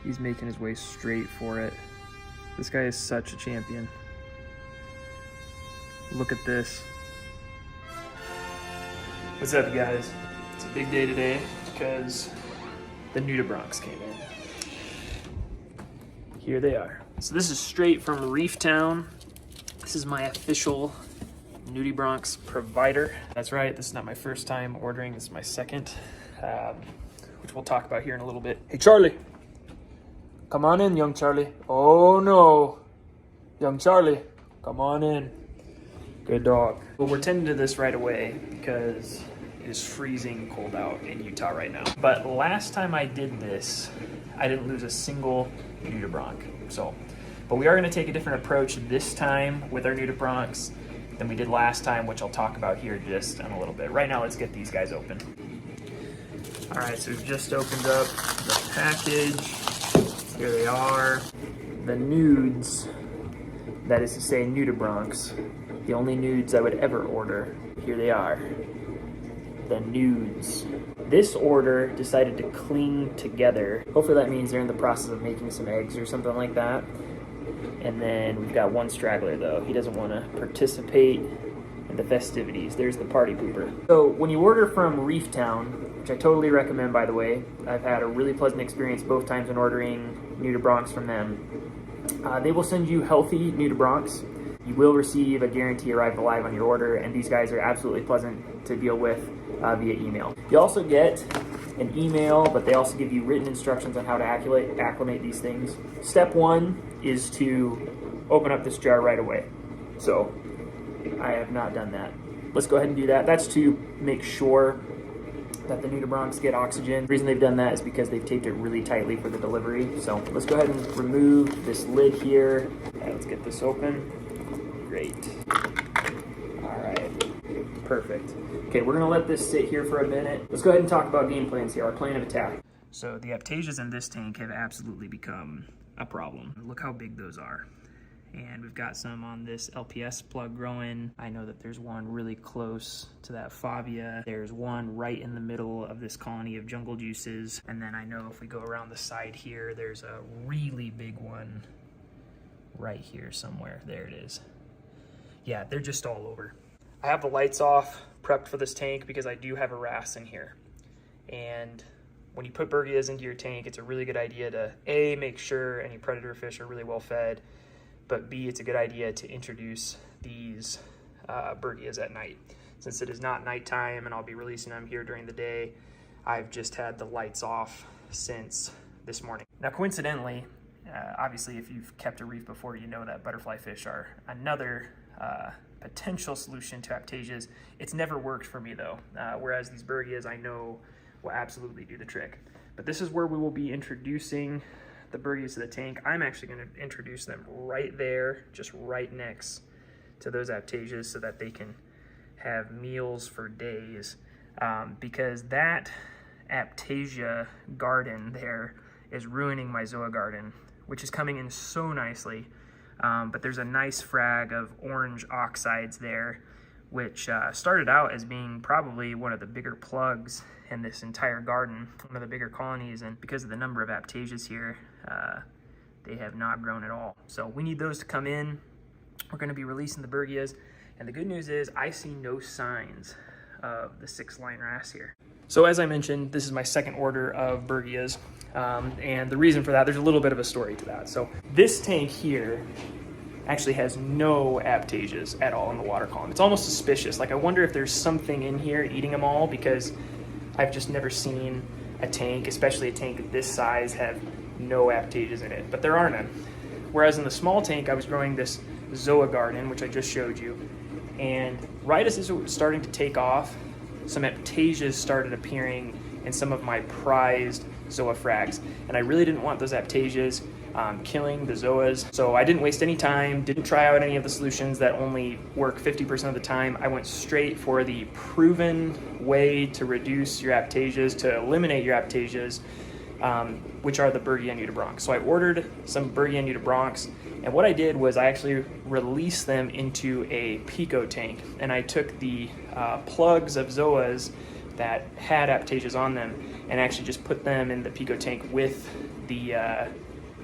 He's making his way straight for it. This guy is such a champion. Look at this. What's up, guys? It's a big day today because the Nudibranchs came in. Here they are. So this is straight from Reef Town. This is my official Nudibranchs provider. That's right, this is not my first time ordering, this is my second, which we'll talk about here in a little bit. Hey, Charlie. Come on in, young Charlie. Oh no. Young Charlie, come on in. Good dog. Well, we're tending to this right away because it is freezing cold out in Utah right now. But last time I did this, I didn't lose a single Nudibranch. But we are going to take a different approach this time with our Nudibranchs than we did last time, which I'll talk about here just in a little bit. Right now, let's get these guys open. All right, so we've just opened up the package. Here they are. The nudes, that is to say Nudibranchs. The only nudes I would ever order. Here they are. The nudes. This order decided to cling together. Hopefully that means they're in the process of making some eggs or something like that. And then we've got one straggler though. He doesn't want to participate in the festivities. There's the party pooper. So when you order from Reef Town, which I totally recommend by the way, I've had a really pleasant experience both times in ordering Nudibranchs from them. They will send you healthy Nudibranchs. You will receive a guarantee arrive alive on your order, and these guys are absolutely pleasant to deal with via email. You also get an email, but they also give you written instructions on how to acclimate these things. Step one is to open up this jar right away. So I have not done that. Let's go ahead and do that. That's to make sure that the Nudibranchs get oxygen. The reason they've done that is because they've taped it really tightly for the delivery. So let's go ahead and remove this lid here. Right, let's get this open. Great. All right, perfect. Okay, we're gonna let this sit here for a minute. Let's go ahead and talk about game plans here, our plan of attack. So the APTASIAs in this tank have absolutely become a problem. Look how big those are. And we've got some on this LPS plug growing. I know that there's one really close to that Fabia. There's one right in the middle of this colony of jungle juices. And then I know if we go around the side here, there's a really big one right here somewhere. There it is. Yeah, they're just all over. I have the lights off, prepped for this tank because I do have a wrasse in here. And when you put Bhergias into your tank, it's a really good idea to A, make sure any predator fish are really well fed, but B, it's a good idea to introduce these Bhergias at night. Since it is not nighttime and I'll be releasing them here during the day, I've just had the lights off since this morning. Now coincidentally, obviously if you've kept a reef before, you know that butterfly fish are another potential solution to APTASIAs. It's never worked for me though, whereas these Bhergias I know will absolutely do the trick. But this is where we will be introducing the Bhergias to the tank. I'm actually going to introduce them right there, just right next to those APTASIAs so that they can have meals for days, because that APTASIA garden there is ruining my Zoa garden, which is coming in so nicely. But there's a nice frag of orange oxides there, which started out as being probably one of the bigger plugs in this entire garden, one of the bigger colonies, and because of the number of APTASIAs here, they have not grown at all. So we need those to come in. We're going to be releasing the Bhergias, and the good news is I see no signs of the 6-line wrasse here. So as I mentioned, this is my second order of Bhergias, and the reason for that, there's a little bit of a story to that. So this tank here actually has no APTASIAs at all in the water column. It's almost suspicious. Like I wonder if there's something in here eating them all, because I've just never seen a tank, especially a tank this size, have no APTASIAs in it, but there are none. Whereas in the small tank, I was growing this Zoa garden, which I just showed you, and right as this was starting to take off, some APTASIAs started appearing in some of my prized Zoa frags, and I really didn't want those APTASIAs killing the Zoas, so I didn't waste any time, didn't try out any of the solutions that only work 50% of the time. I went straight for the proven way to reduce your APTASIAs, to eliminate your APTASIAs, which are the Bhergia Nudibranchs. So I ordered some Bhergia Nudibranchs, and what I did was I actually released them into a pico tank, and I took the plugs of Zoas that had APTASIAs on them and actually just put them in the pico tank with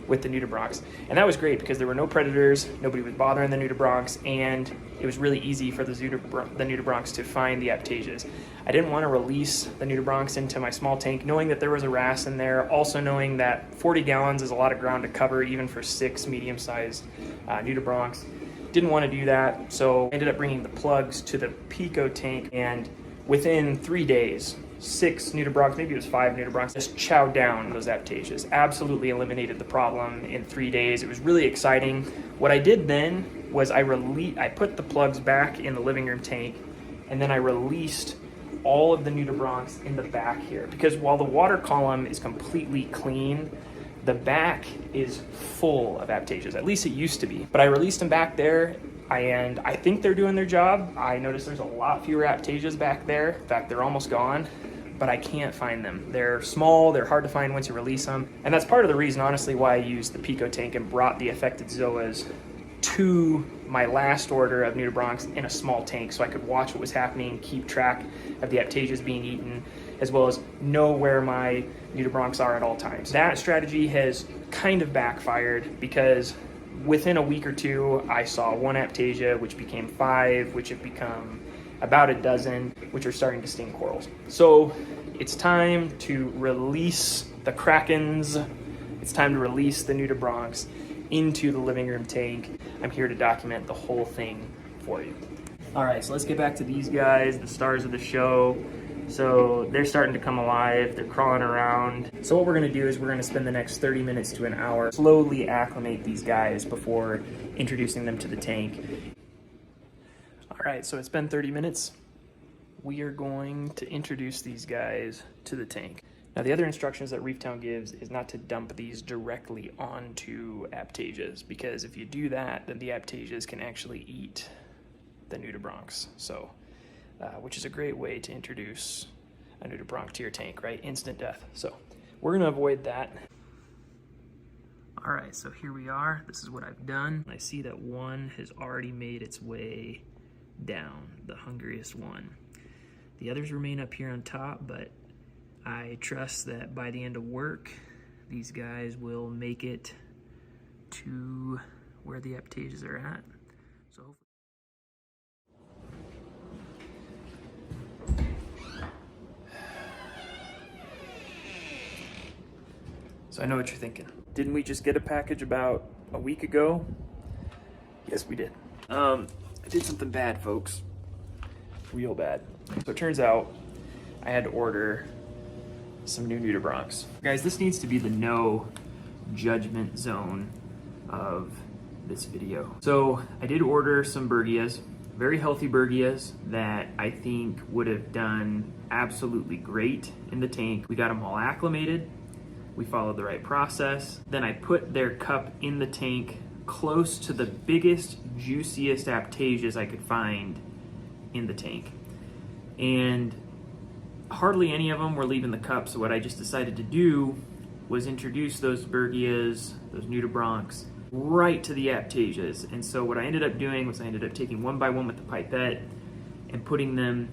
with the Nudibranchs. And that was great because there were no predators, nobody was bothering the Nudibranchs, and it was really easy for the Nudibranchs to find the APTASIAs. I didn't want to release the Nudibranchs into my small tank, knowing that there was a wrasse in there, also knowing that 40 gallons is a lot of ground to cover, even for 6 medium-sized Nudibranchs. Didn't want to do that, so I ended up bringing the plugs to the Pico tank, and within 3 days, 6 Nudibranchs, maybe it was 5 Nudibranchs, just chowed down those APTASIAs. Absolutely eliminated the problem in 3 days. It was really exciting. What I did then was I put the plugs back in the living room tank, and then I released all of the Nudibranchs in the back here. Because while the water column is completely clean, the back is full of APTASIAs. At least it used to be. But I released them back there, and I think they're doing their job. I noticed there's a lot fewer APTASIAs back there. In fact, they're almost gone, but I can't find them. They're small, they're hard to find once you release them. And that's part of the reason, honestly, why I used the Pico tank and brought the affected zoas to my last order of Nudibranchs in a small tank so I could watch what was happening, keep track of the APTASIAs being eaten, as well as know where my Nudibranchs are at all times. That strategy has kind of backfired because within a week or two, I saw 1 APTASIA, which became 5, which have become about a dozen, which are starting to sting corals. So it's time to release the Krakens. It's time to release the Nudibranchs into the living room tank. I'm here to document the whole thing for you. All right, so let's get back to these guys, the stars of the show. So they're starting to come alive, they're crawling around. So what we're gonna do is we're gonna spend the next 30 minutes to an hour slowly acclimate these guys before introducing them to the tank. All right, so it's been 30 minutes. We are going to introduce these guys to the tank. Now, the other instructions that Reef Town gives is not to dump these directly onto APTASIAs, because if you do that, then the APTASIAs can actually eat the Nudibranchs. So, which is a great way to introduce a Nudibranch to your tank, right? Instant death. So we're gonna avoid that. All right, so here we are. This is what I've done. I see that one has already made its way down, the hungriest one. The others remain up here on top, but I trust that by the end of work, these guys will make it to where the APTASIAs are at. So hopefully. So I know what you're thinking. Didn't we just get a package about a week ago? Yes, we did. I did something bad, folks. Real bad. So it turns out I had to order some new Nudibranchs. Guys, this needs to be the no judgment zone of this video. So I did order some Bhergias, very healthy Bhergias that I think would have done absolutely great in the tank. We got them all acclimated. We followed the right process. Then I put their cup in the tank close to the biggest, juiciest APTASIAs I could find in the tank. And hardly any of them were leaving the cup, so what I just decided to do was introduce those Bhergias, those Nudibranchs, right to the APTASIAs. And so what I ended up doing was I ended up taking one by one with the pipette and putting them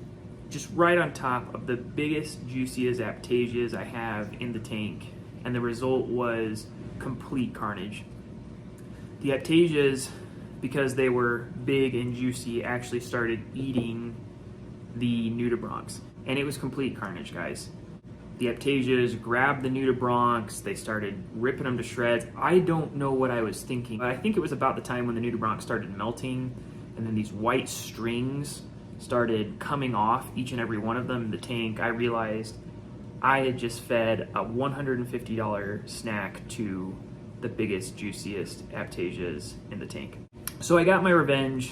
just right on top of the biggest, juiciest APTASIAs I have in the tank. And the result was complete carnage. The APTASIAs, because they were big and juicy, actually started eating the Nudibranchs. And it was complete carnage, guys. The APTASIAs grabbed the Nudibranchs, they started ripping them to shreds. I don't know what I was thinking, but I think it was about the time when the Nudibranchs started melting, and then these white strings started coming off each and every one of them in the tank. I realized I had just fed a $150 snack to the biggest, juiciest APTASIAs in the tank. So I got my revenge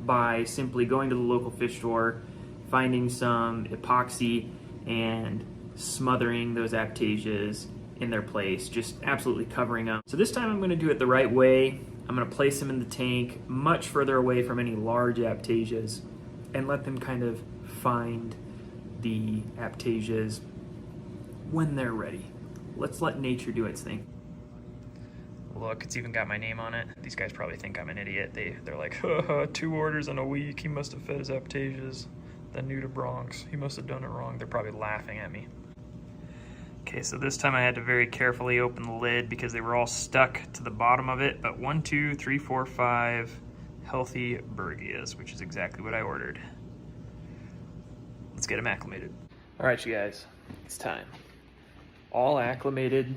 by simply going to the local fish store, finding some epoxy and smothering those APTASIAs in their place, just absolutely covering them. So this time I'm gonna do it the right way. I'm gonna place them in the tank much further away from any large APTASIAs and let them kind of find the APTASIAs when they're ready. Let's let nature do its thing. Look, it's even got my name on it. These guys probably think I'm an idiot. They're like, haha, 2 orders in a week. He must have fed his APTASIAs. The Nudibranchs. He must have done it wrong. They're probably laughing at me. Okay, so this time I had to very carefully open the lid because they were all stuck to the bottom of it, but 1, 2, 3, 4, 5 healthy Bhergias, which is exactly what I ordered. Let's get them acclimated. All right, you guys, it's time. All acclimated,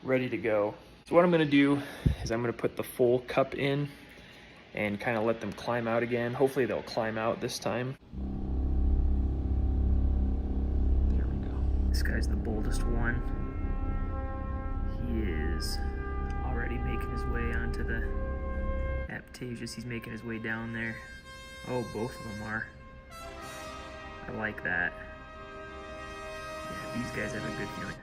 ready to go. So what I'm gonna do is I'm gonna put the full cup in and kind of let them climb out again. Hopefully they'll climb out this time. There we go. This guy's the boldest one. He is already making his way onto the APTASIAS. He's making his way down there. Oh, both of them are. I like that. Yeah, these guys have a good feeling.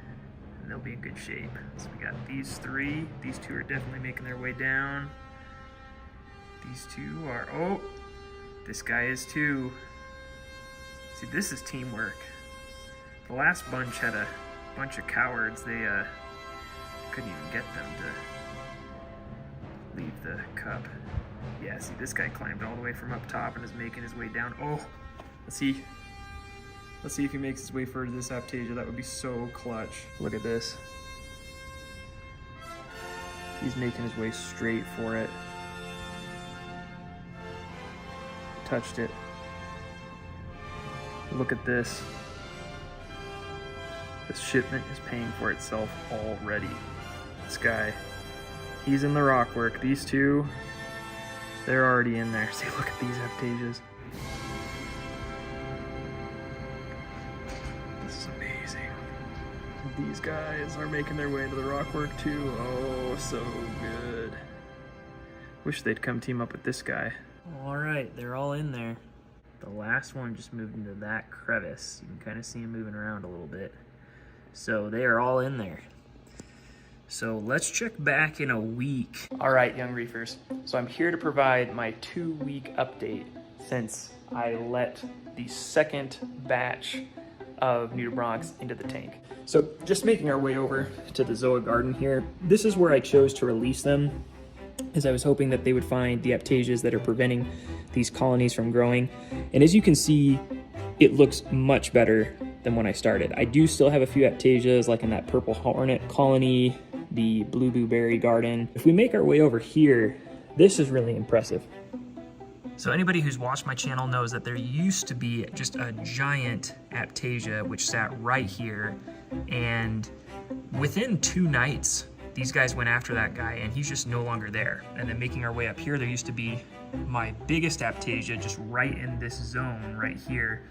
And they'll be in good shape. So we got these three. These two are definitely making their way down. These two are, oh, this guy is too. See, this is teamwork. The last bunch had a bunch of cowards. They couldn't even get them to leave the cup. Yeah, see, this guy climbed all the way from up top and is making his way down. Oh, let's see if he makes his way further to this APTASIA. That would be so clutch. Look at this. He's making his way straight for it. Touched it. Look at this. This shipment is paying for itself already. This guy, he's in the rock work. These two, they're already in there. See, look at these APTASIAs. This is amazing. These guys are making their way into the rock work too. Oh, so good. Wish they'd come team up with this guy. All right, they're all in there. The last one just moved into that crevice. You can kind of see him moving around a little bit. So they are all in there. So let's check back in a week. All right, young reefers. So I'm here to provide my 2-week update since I let the second batch of Nudibranchs into the tank. So just making our way over to the Zoa garden here. This is where I chose to release them, as I was hoping that they would find the APTASIAs that are preventing these colonies from growing. And as you can see, it looks much better than when I started. I do still have a few APTASIAs, like in that purple hornet colony, the blue blueberry garden. If we make our way over here, this is really impressive. So anybody who's watched my channel knows that there used to be just a giant APTASIA which sat right here, and within 2 nights, these guys went after that guy and he's just no longer there. And then making our way up here, there used to be my biggest APTASIA just right in this zone right here,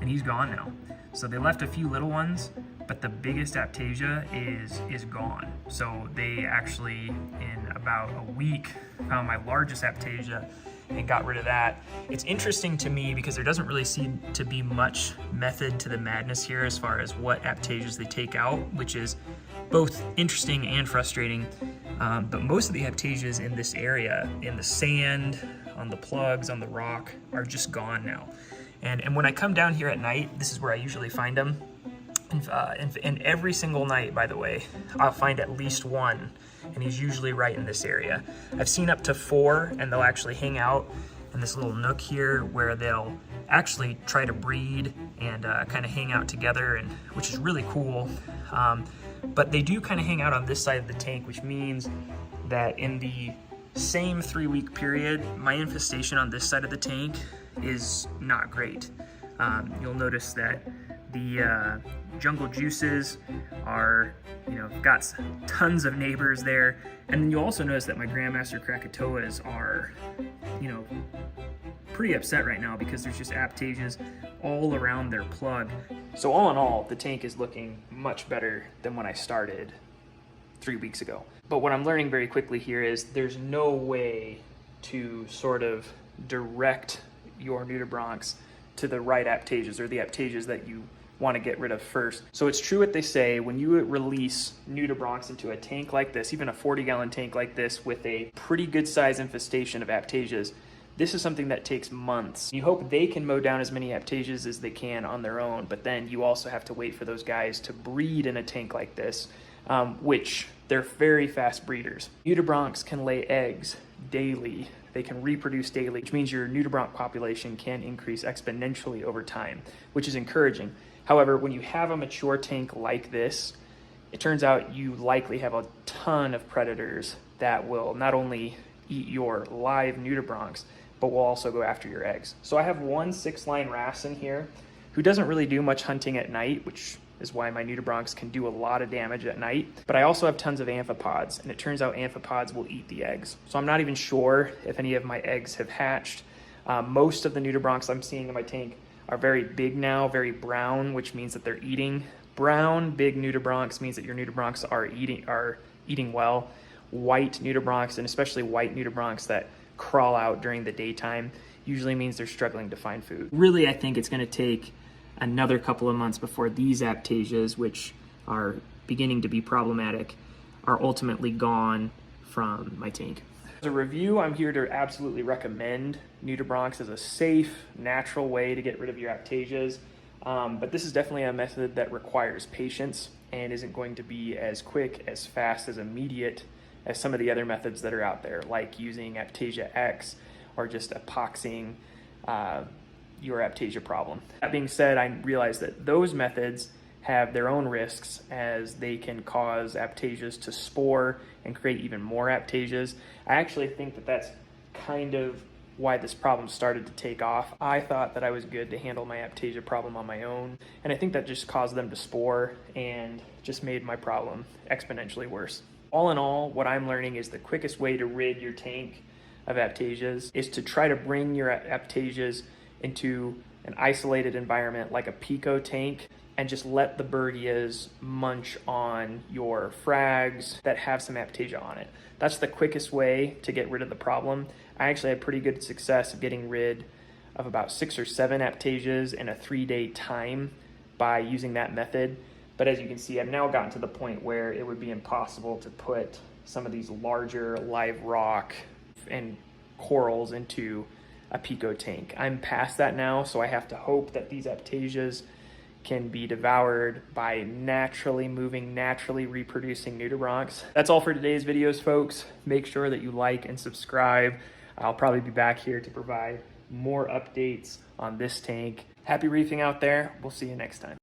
and he's gone now. So they left a few little ones, but the biggest APTASIA is gone. So they actually, in about a week, found my largest APTASIA and got rid of that. It's interesting to me because there doesn't really seem to be much method to the madness here as far as what APTASIAs they take out, which is both interesting and frustrating. But most of the APTASIAs in this area, in the sand, on the plugs, on the rock, are just gone now. And when I come down here at night, this is where I usually find them. And every single night, by the way, I'll find at least one, and he's usually right in this area. I've seen up to 4, and they'll actually hang out in this little nook here where they'll actually try to breed and kind of hang out together, and which is really cool. But they do kind of hang out on this side of the tank, which means that in the same 3-week period, my infestation on this side of the tank is not great. You'll notice that the jungle juices are, got tons of neighbors there. And then you'll also notice that my Grandmaster Krakatoas are, pretty upset right now because there's just APTASIAs all around their plug. So all in all, the tank is looking much better than when I started 3 weeks ago. But what I'm learning very quickly here is there's no way to sort of direct your Nudibranchs to the right APTASIAs, or the APTASIAs that you want to get rid of first. So it's true what they say, when you release Nudibranchs into a tank like this, even a 40-gallon tank like this with a pretty good size infestation of APTASIAs, this is something that takes months. You hope they can mow down as many APTASIAs as they can on their own, but then you also have to wait for those guys to breed in a tank like this, which they're very fast breeders. Nudibranchs can lay eggs daily. They can reproduce daily, which means your Nudibranch population can increase exponentially over time, which is encouraging. However, when you have a mature tank like this, it turns out you likely have a ton of predators that will not only eat your live nudibranchs, but will also go after your eggs. So I have one 6-line wrasse in here who doesn't really do much hunting at night, which is why my nudibranchs can do a lot of damage at night. But I also have tons of amphipods, and it turns out amphipods will eat the eggs. So I'm not even sure if any of my eggs have hatched. Most of the nudibranchs I'm seeing in my tank are very big now, very brown, which means that they're eating. Brown, big nudibranchs means that your nudibranchs are eating well. White nudibranchs, and especially white nudibranchs that crawl out during the daytime, usually means they're struggling to find food. Really, I think it's going to take another couple of months before these APTASIAs, which are beginning to be problematic, are ultimately gone from my tank. As a review, I'm here to absolutely recommend nudibranchs as a safe, natural way to get rid of your APTASIAs. But this is definitely a method that requires patience and isn't going to be as quick, as fast, as immediate as some of the other methods that are out there, like using APTASIA X or just epoxying your APTASIA problem. That being said, I realize that those methods have their own risks, as they can cause APTASIAs to spore and create even more APTASIAs. I actually think that that's kind of why this problem started to take off. I thought that I was good to handle my APTASIA problem on my own, and I think that just caused them to spore and just made my problem exponentially worse. All in all, what I'm learning is the quickest way to rid your tank of APTASIAs is to try to bring your APTASIAs into an isolated environment like a pico tank, and just let the Bhergias munch on your frags that have some APTASIA on it. That's the quickest way to get rid of the problem. I actually had pretty good success of getting rid of about 6 or 7 APTASIAs in a 3-day time by using that method. But as you can see, I've now gotten to the point where it would be impossible to put some of these larger live rock and corals into a pico tank. I'm past that now, so I have to hope that these APTASIAs can be devoured by naturally moving, naturally reproducing nudibranchs. That's all for today's videos, folks. Make sure that you like and subscribe. I'll probably be back here to provide more updates on this tank. Happy reefing out there. We'll see you next time.